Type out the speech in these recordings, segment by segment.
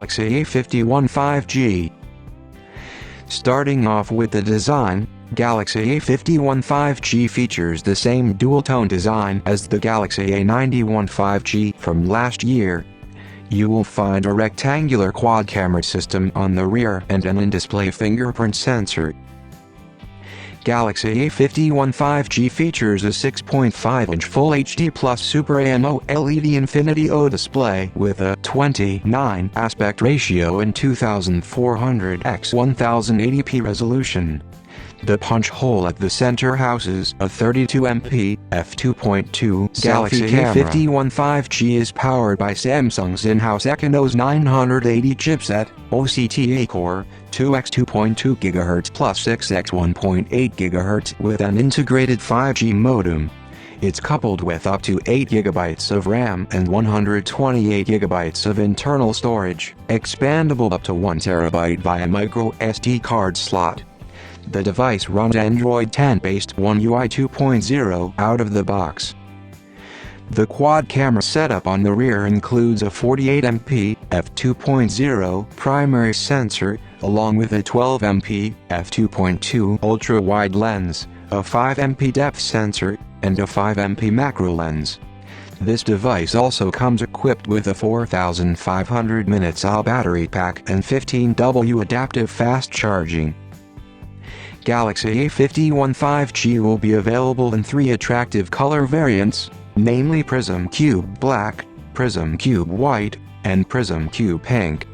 Galaxy A51 5G. Starting off with the design, Galaxy A51 5G features the same dual-tone design as the Galaxy A91 5G from last year. You will find a rectangular quad-camera system on the rear and an in-display fingerprint sensor. Galaxy A51 5G features a 6.5-inch Full HD Plus Super AMOLED Infinity O display with a 29 aspect ratio and 2400 x 1080p resolution. The punch hole at the center houses a 32MP f2.2 Galaxy A51 5G is powered by Samsung's in-house Exynos 980 chipset, OCTA core, 2x 2.2 GHz plus 6x 1.8 GHz with an integrated 5G modem. It's coupled with up to 8 GB of RAM and 128 GB of internal storage, expandable up to 1 TB via micro SD card slot. The device runs Android 10-based One UI 2.0 out of the box. The quad-camera setup on the rear includes a 48MP f2.0 primary sensor, along with a 12MP f2.2 ultra-wide lens, a 5MP depth sensor, and a 5MP macro lens. This device also comes equipped with a 4500 mAh battery pack and 15W adaptive fast charging. Galaxy A51 5G will be available in 3 attractive color variants, namely Prism Cube Black, Prism Cube White, and Prism Cube Pink.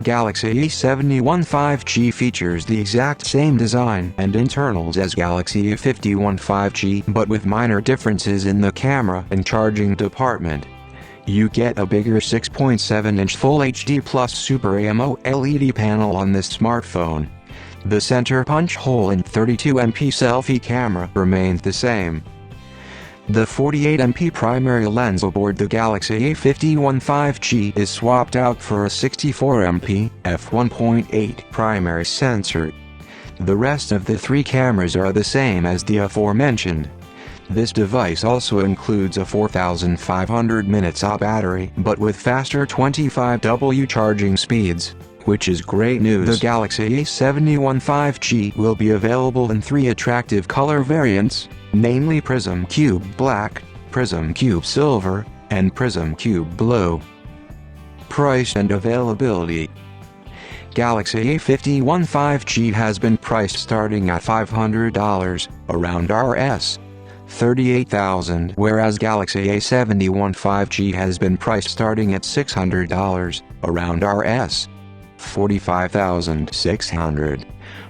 Galaxy A71 5G features the exact same design and internals as Galaxy A51 5G but with minor differences in the camera and charging department. You get a bigger 6.7-inch Full HD Plus Super AMOLED panel on this smartphone. The center punch hole and 32MP selfie camera remains the same. The 48MP primary lens aboard the Galaxy A51 5G is swapped out for a 64MP f1.8 primary sensor. The rest of the 3 cameras are the same as the aforementioned. This device also includes a 4500 mAh battery but with faster 25W charging speeds, which is great news. The Galaxy A71 5G will be available in 3 attractive color variants, namely Prism Cube Black, Prism Cube Silver, and Prism Cube Blue. Price and availability. Galaxy A51 5G has been priced starting at $500, around Rs. 38,000, whereas Galaxy A71 5G has been priced starting at $600, around Rs. 45,600.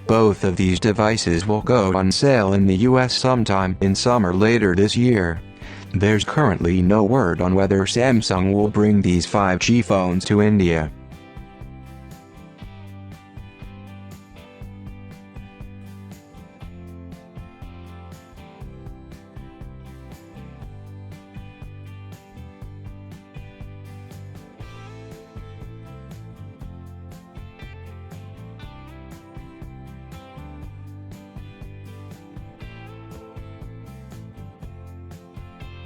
Both of these devices will go on sale in the US sometime in summer later this year. There's currently no word on whether Samsung will bring these 5G phones to India.